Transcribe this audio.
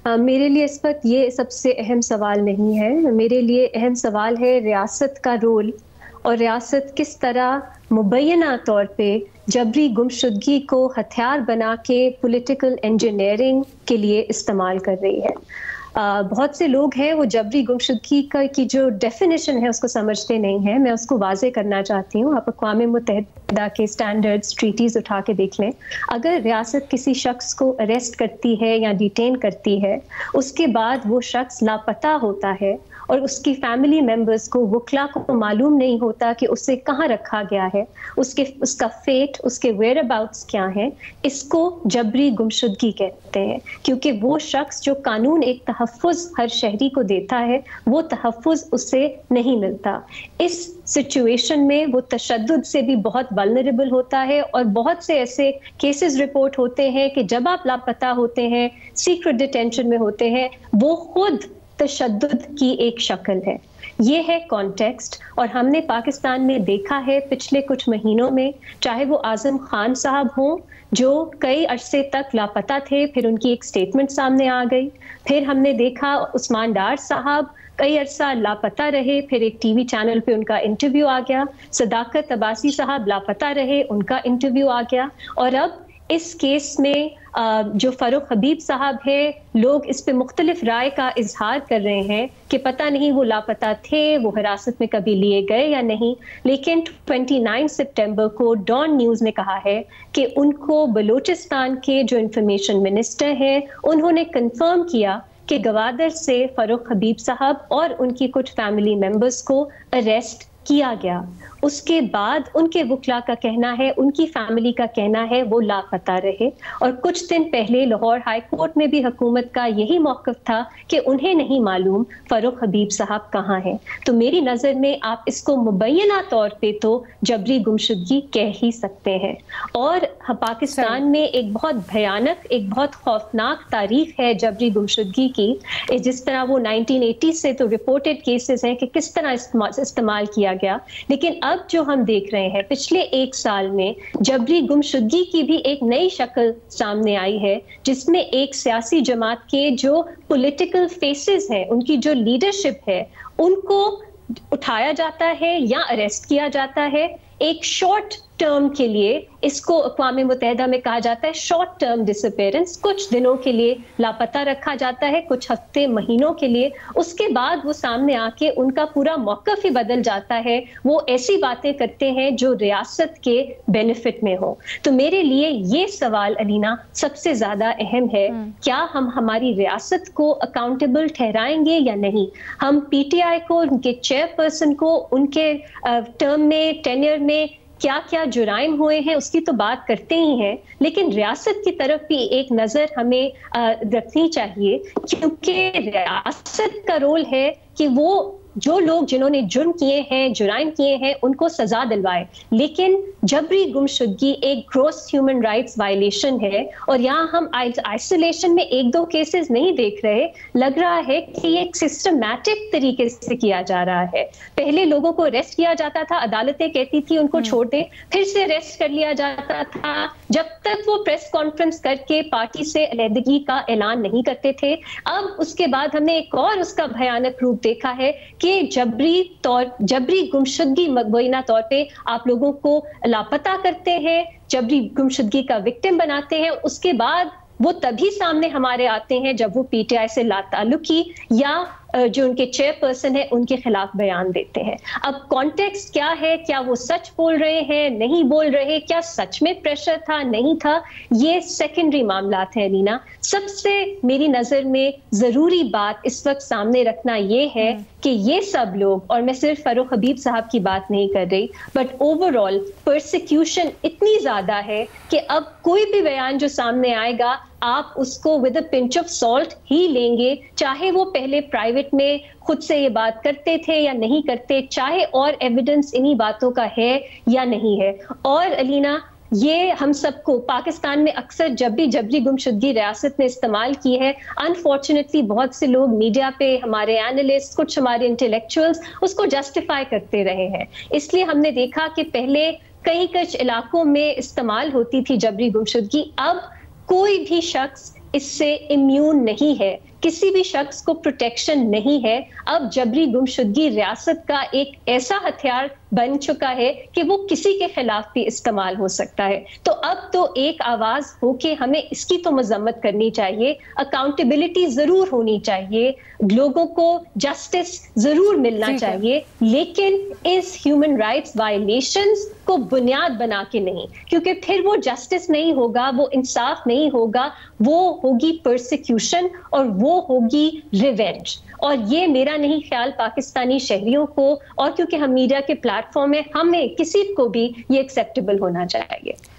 میرے لیے اس وقت یہ سب سے اہم سوال نہیں ہے. میرے لیے اہم سوال ہے ریاست کا رول، اور ریاست کس طرح مبینہ طور پہ جبری گمشدگی کو ہتھیار بنا کے پولیٹیکل انجینئرنگ کے لیے استعمال کر رہی ہے. بہت سے لوگ ہیں وہ جبری گمشدگی کی جو ڈیفینیشن ہے اس کو سمجھتے نہیں ہیں. میں اس کو واضح کرنا چاہتی ہوں. آپ اقوام متحدہ کے اسٹینڈرڈز، ٹریٹیز اٹھا کے دیکھ لیں. اگر ریاست کسی شخص کو اریسٹ کرتی ہے یا ڈیٹین کرتی ہے، اس کے بعد وہ شخص لاپتہ ہوتا ہے اور اس کی فیملی ممبرز کو، وکلا کو معلوم نہیں ہوتا کہ اسے کہاں رکھا گیا ہے، اس کا فیٹ، اس کے ویئر اباؤٹس کیا ہیں، اس کو جبری گمشدگی کہتے ہیں. کیونکہ وہ شخص جو قانون ایک تحفظ ہر شہری کو دیتا ہے، وہ تحفظ اسے نہیں ملتا. اس سچویشن میں وہ تشدد سے بھی بہت ولنریبل ہوتا ہے، اور بہت سے ایسے کیسز رپورٹ ہوتے ہیں کہ جب آپ لاپتہ ہوتے ہیں، سیکرٹ ڈیٹینشن میں ہوتے ہیں، وہ خود تشدد کی ایک شکل ہے. یہ ہے کانٹیکسٹ. اور ہم نے پاکستان میں دیکھا ہے پچھلے کچھ مہینوں میں، چاہے وہ اعظم خان صاحب ہوں جو کئی عرصے تک لاپتہ تھے، پھر ان کی ایک سٹیٹمنٹ سامنے آ گئی. پھر ہم نے دیکھا عثمان ڈار صاحب کئی عرصہ لاپتہ رہے، پھر ایک ٹی وی چینل پہ ان کا انٹرویو آ گیا. صداقت عباسی صاحب لاپتہ رہے، ان کا انٹرویو آ گیا. اور اب اس کیس میں جو فاروق حبیب صاحب ہے، لوگ اس پہ مختلف رائے کا اظہار کر رہے ہیں کہ پتہ نہیں وہ لاپتہ تھے، وہ حراست میں کبھی لیے گئے یا نہیں. لیکن 29 سپٹمبر کو ڈان نیوز نے کہا ہے کہ ان کو بلوچستان کے جو انفارمیشن منسٹر ہیں، انہوں نے کنفرم کیا کہ گوادر سے فاروق حبیب صاحب اور ان کی کچھ فیملی ممبرز کو اریسٹ کیا گیا. اس کے بعد ان کے وکلا کا کہنا ہے، ان کی فیملی کا کہنا ہے وہ لاپتہ رہے. اور کچھ دن پہلے لاہور ہائی کورٹ میں بھی حکومت کا یہی موقف تھا کہ انہیں نہیں معلوم فاروق حبیب صاحب کہاں ہیں. تو میری نظر میں آپ اس کو مبینہ طور پہ تو جبری گمشدگی کہہ ہی سکتے ہیں. اور پاکستان میں ایک بہت بھیانک، ایک بہت خوفناک تاریخ ہے جبری گمشدگی کی. جس طرح وہ 1980 سے تو رپورٹڈ کیسز ہیں کہ کس طرح استعمال کیا گیا، لیکن اب جو ہم دیکھ رہے ہیں پچھلے ایک سال میں جبری گمشدگی کی بھی ایک نئی شکل سامنے آئی ہے، جس میں ایک سیاسی جماعت کے جو پولیٹیکل فیسز ہیں، ان کی جو لیڈرشپ ہے، ان کو اٹھایا جاتا ہے یا اریسٹ کیا جاتا ہے ایک شارٹ ٹرم کے لیے. اس کو اقوام متحدہ میں کہا جاتا ہے شارٹ ٹرم ڈس اپیئرنس. کچھ دنوں کے لیے لاپتہ رکھا جاتا ہے، کچھ ہفتے، مہینوں کے لیے. اس کے بعد وہ سامنے آ کے ان کا پورا موقف ہی بدل جاتا ہے. وہ ایسی باتیں کرتے ہیں جو ریاست کے بینیفٹ میں ہو. تو میرے لیے یہ سوال علینا سب سے زیادہ اہم ہے، کیا ہم ہماری ریاست کو اکاؤنٹیبل ٹھہرائیں گے یا نہیں؟ ہم پی ٹی آئی کو، ان کے چیئر پرسن کو، ان کے ٹرم میں، ٹینیئر میں کیا کیا جرائم ہوئے ہیں اس کی تو بات کرتے ہی ہیں، لیکن ریاست کی طرف بھی ایک نظر ہمیں رکھنی چاہیے، کیونکہ ریاست کا رول ہے کہ وہ جو لوگ جنہوں نے جرم کیے ہیں، جرائم کیے ہیں، ان کو سزا دلوائے. لیکن جبری گمشدگی ایک گروس ہیومن رائٹس وائلیشن ہے، اور یہاں ہم آئسولیشن میں ایک دو کیسز نہیں دیکھ رہے. لگ رہا ہے کہ یہ ایک سسٹمیٹک طریقے سے کیا جا رہا ہے. پہلے لوگوں کو اریسٹ کیا جاتا تھا، عدالتیں کہتی تھی ان کو چھوڑ دیں، پھر سے اریسٹ کر لیا جاتا تھا جب تک وہ پریس کانفرنس کر کے پارٹی سے علیحدگی کا اعلان نہیں کرتے تھے. اب اس کے بعد ہم نے ایک اور اس کا بھیانک روپ دیکھا ہے کہ جبری گمشدگی مبینہ طور پہ آپ لوگوں کو لاپتہ کرتے ہیں، جبری گمشدگی کا وکٹم بناتے ہیں. اس کے بعد وہ تبھی سامنے ہمارے آتے ہیں جب وہ پی ٹی آئی سے لا تعلقی یا جو ان کے چیئر پرسن ہیں ان کے خلاف بیان دیتے ہیں. اب کانٹیکسٹ کیا ہے؟ کیا وہ سچ بول رہے ہیں، نہیں بول رہے؟ کیا سچ میں پریشر تھا، نہیں تھا؟ یہ سیکنڈری معاملات ہیں لینا. سب سے میری نظر میں ضروری بات اس وقت سامنے رکھنا یہ ہے کہ یہ سب لوگ، اور میں صرف فاروق حبیب صاحب کی بات نہیں کر رہی، بٹ اوور آل پرسیکیوشن اتنی زیادہ ہے کہ اب کوئی بھی بیان جو سامنے آئے گا آپ اس کو with a pinch of salt ہی لیں گے، چاہے وہ پہلے پرائیویٹ میں خود سے یہ بات کرتے تھے یا نہیں کرتے، چاہے اور ایویڈنس انہی باتوں کا ہے یا نہیں ہے. اور علینا، یہ ہم سب کو پاکستان میں اکثر جب بھی جبری گمشدگی ریاست نے استعمال کی ہے، انفارچونیٹلی بہت سے لوگ میڈیا پہ، ہمارے اینالسٹ، کچھ ہمارے انٹلیکچوئلز اس کو جسٹیفائی کرتے رہے ہیں. اس لیے ہم نے دیکھا کہ پہلے کئی علاقوں میں استعمال ہوتی تھی جبری گمشدگی. اب کوئی بھی شخص اس سے امیون نہیں ہے، کسی بھی شخص کو پروٹیکشن نہیں ہے. اب جبری گمشدگی ریاست کا ایک ایسا ہتھیار بن چکا ہے کہ وہ کسی کے خلاف بھی استعمال ہو سکتا ہے. تو اب تو ایک آواز ہو کے ہمیں اس کی تو مذمت کرنی چاہیے، اکاؤنٹیبلٹی ضرور ہونی چاہیے، لوگوں کو جسٹس ضرور ملنا چاہیے، لیکن اس ہیومن رائٹس وائلیشنز کو بنیاد بنا کے نہیں، کیونکہ پھر وہ جسٹس نہیں ہوگا، وہ انصاف نہیں ہوگا، وہ ہوگی پرسیکیوشن اور وہ ہوگی ریونج. اور یہ میرا نہیں خیال پاکستانی شہریوں کو، اور کیونکہ ہم میڈیا کے پلیٹ فارم میں، ہمیں کسی کو بھی یہ ایکسیپٹیبل ہونا چاہیے.